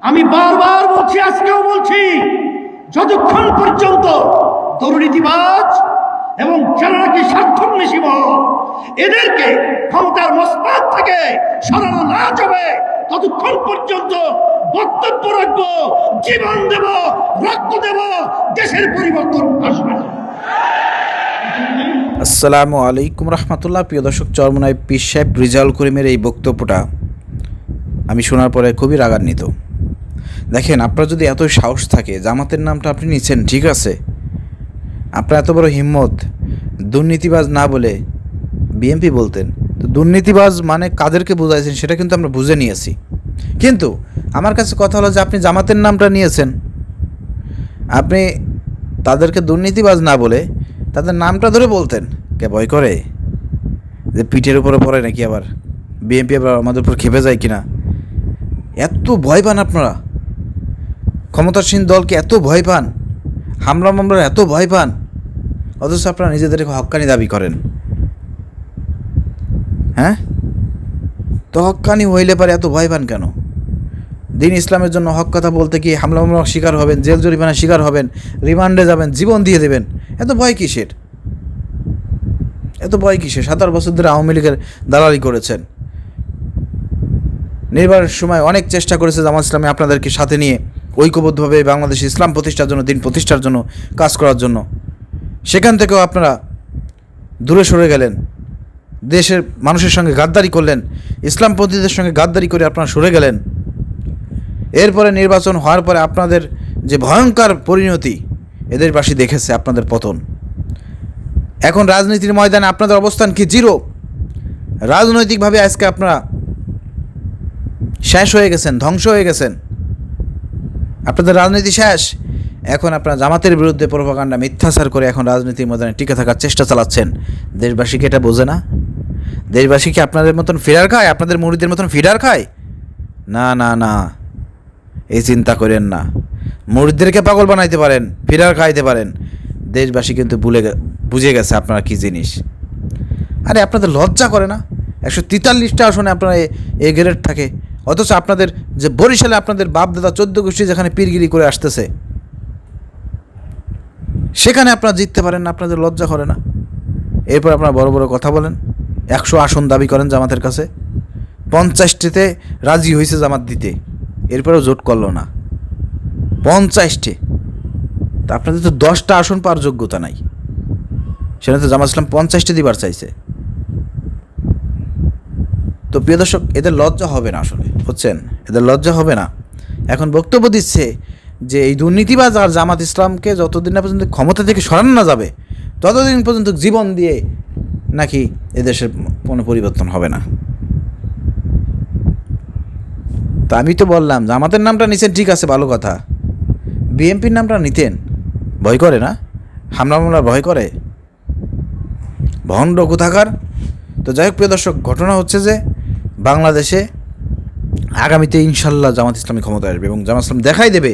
আমি বারবার বলছি, আজকেও বলছি, যতক্ষণ পর্যন্ত দুর্নীতিবাজ এবং যারা নাকি স্বার্থান্বেষী মহল এদেরকে ক্ষমতার মসনদ থেকে সরানো না যাবে, ততক্ষণ পর্যন্ত বক্তব্য রাখবো, জীবন দেব, রক্ত দেব, দেশের পরিবর্তন আসবে না। আসসালামু আলাইকুম রহমতুল্লাহ। প্রিয় দর্শক, চরমনাই পীর সাহেব রিজাউল করিমের এই বক্তব্যটা আমি শোনার পরে খুবই রাগান্বিত। দেখেন, আপনার যদি এত সাহস থাকে, জামাতের নামটা আপনি নিচ্ছেন, ঠিক আছে, আপনার এত বড় হিম্মত, দুর্নীতিবাজ না বলে বিএনপি বলতেন, তো দুর্নীতিবাজ মানে কাদেরকে বোঝাইছেন সেটা কিন্তু আমরা বুঝে নিয়েছি। কিন্তু আমার কাছে কথা হলো যে আপনি জামাতের নামটা নিয়েছেন, আপনি তাদেরকে দুর্নীতিবাজ না বলে তাদের নামটা ধরে বলতেন। কে ভয় করে যে পিঠের উপরে পড়ে নাকি আবার বিএনপি আবার আমাদের উপর খেপে যায় কিনা, এত ভয় পান আপনারা? ক্ষমতাসীন দলকে এত ভয় পান, হামলা মামলার এত ভয় পান, অথচ আপনারা নিজেদেরকে হক্কানি দাবি করেন। হ্যাঁ, তো হক্কানি হইলে পারে এত ভয় পান কেন? দিন ইসলামের জন্য হক কথা বলতে কি হামলা মামলার শিকার হবেন, জেল জরিমানার শিকার হবেন, রিমান্ডে যাবেন, জীবন দিয়ে দেবেন, এত ভয় কিসের? এত ভয় কিসের? 17 বছর ধরে আওয়ামী লীগের দালালি করেছেন, নির্বাচনের সময় অনেক চেষ্টা করেছে জামাত ইসলামী আপনাদেরকে সাথে নিয়ে ঐক্যবদ্ধভাবে বাংলাদেশে ইসলাম প্রতিষ্ঠার জন্য, দিন প্রতিষ্ঠার জন্য কাজ করার জন্য। সেখান থেকেও আপনারা দূরে সরে গেলেন, দেশের মানুষের সঙ্গে গাদ্দারি করলেন, ইসলামপন্থীদের সঙ্গে গাদ্দারি করে আপনারা সরে গেলেন। এরপরে নির্বাচন হওয়ার পরে আপনাদের যে ভয়ঙ্কর পরিণতি, এদের বাসী দেখেছে আপনাদের পতন। এখন রাজনীতির ময়দানে আপনাদের অবস্থান কি? জিরো। রাজনৈতিকভাবে আজকে আপনারা শেষ হয়ে গেছেন, ধ্বংস হয়ে গেছেন, আপনাদের রাজনীতি শেষ। এখন আপনারা জামাতের বিরুদ্ধে প্রোপাগান্ডা মিথ্যাচার করে এখন রাজনীতির ময়দানে টিকে থাকার চেষ্টা চালাচ্ছেন। দেশবাসীকে এটা বোঝে না? দেশবাসী কি আপনাদের মতন ফিডার খায়, আপনাদের মুরিদের মতন ফিডার খায়? না না না, এই চিন্তা করেন না। মুরিদদেরকে পাগল বানাইতে পারেন, ফিডার খাইতে পারেন, দেশবাসী কিন্তু বুঝে গেছে আপনারা কি জিনিস। আরে আপনাদের লজ্জা করে না? 143টা আসনে আপনারা এ গ্রেড থাকে, অথচ আপনাদের যে বরিশালে আপনাদের বাপদাদা 14 গোষ্ঠী যেখানে পীরগিরি করে আসতেছে, সেখানে আপনারা জিততে পারেন না, আপনাদের লজ্জা করে না? এরপর আপনারা বড় বড় কথা বলেন, 100 আসন দাবি করেন জামাতের কাছে, 50টিতে রাজি হয়েছে জামাত দিতে, এরপরেও জোট করলো না। 50টি, তা আপনাদের তো 10টা আসন পাওয়ার যোগ্যতা নাই, সেখানে তো জামাত ইসলাম 50টি দিবার চাইছে। তো প্রিয় দর্শক, এদের লজ্জা হবে না, আসলে বুঝছেন, এদের লজ্জা হবে না। এখন বক্তব্য দিচ্ছে যে এই দুর্নীতিবাজ আর জামাত ইসলামকে যতদিন না পর্যন্ত ক্ষমতা থেকে সরানো না যাবে, ততদিন পর্যন্ত জীবন দিয়ে নাকি এদেশের কোনো পরিবর্তন হবে না। তো আমি তো বললাম জামাতের নামটা নিছেন, ঠিক আছে, ভালো কথা, বিএনপির নামটা নিতেন, ভয় করে না? হামলা মামলার ভয় করে? ভণ্ড কোথাকার। তো যাই হোক প্রিয় দর্শক, ঘটনা হচ্ছে যে বাংলাদেশে আগামীতে ইনশাল্লাহ জামাত ইসলামী ক্ষমতায় আসবে এবং জামাত ইসলাম দেখাই দেবে,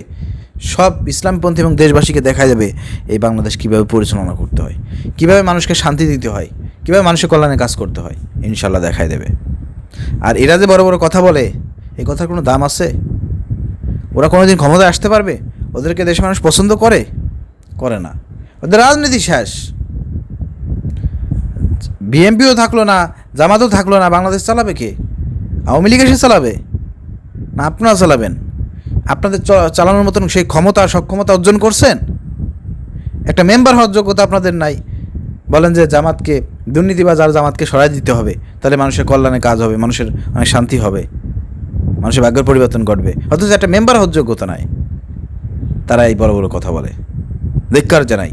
সব ইসলামপন্থী এবং দেশবাসীকে দেখাই দেবে এই বাংলাদেশ কীভাবে পরিচালনা করতে হয়, কীভাবে মানুষকে শান্তি দিতে হয়, কীভাবে মানুষের কল্যাণে কাজ করতে হয়, ইনশাল্লাহ দেখাই দেবে। আর এরা যে বড় বড় কথা বলে, এই কথার কোনো দাম আছে? ওরা কোনো দিন ক্ষমতায় আসতে পারবে? ওদেরকে দেশের মানুষ পছন্দ করে? করে না। ওদের রাজনীতি শেষ। বিএনপিও থাকলো না, জামাতও থাকলো না, বাংলাদেশ চালাবে কে? আওয়ামী লীগ এসে চালাবে না আপনারা চালাবেন? আপনাদের চালানোর মতন সেই ক্ষমতা সক্ষমতা অর্জন করছেন? একটা মেম্বার হওয়ার যোগ্যতা আপনাদের নাই। বলেন যে জামাতকে দুর্নীতিবাজ আর জামাতকে সরাই দিতে হবে, তাহলে মানুষের কল্যাণে কাজ হবে, মানুষের অনেক শান্তি হবে, মানুষের ভাগ্যের পরিবর্তন ঘটবে, অথচ একটা মেম্বার হওয়ার যোগ্যতা নাই। তারা এই বড় বড় কথা বলে, ধিক্কার জানাই।